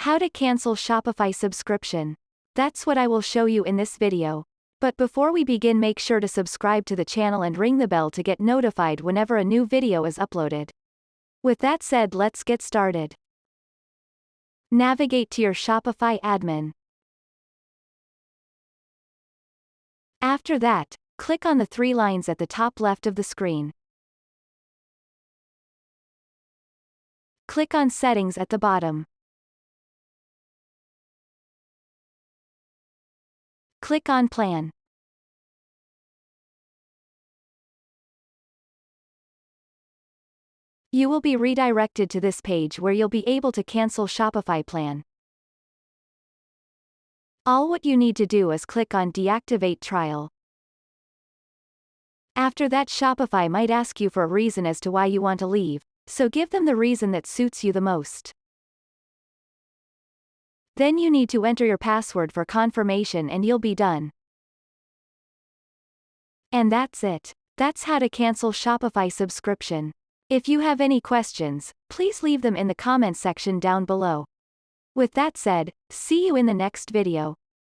How to cancel Shopify subscription. That's what I will show you in this video. But before we begin, make sure to subscribe to the channel and ring the bell to get notified whenever a new video is uploaded. With that said, let's get started. Navigate to your Shopify admin. After that, click on the three lines at the top left of the screen. Click on Settings at the bottom. Click on Plan. You will be redirected to this page where you'll be able to cancel Shopify plan. All what you need to do is click on Deactivate Trial. After that, Shopify might ask you for a reason as to why you want to leave, so give them the reason that suits you the most. Then you need to enter your password for confirmation and you'll be done. And that's it. That's how to cancel Shopify subscription. If you have any questions, please leave them in the comment section down below. With that said, see you in the next video.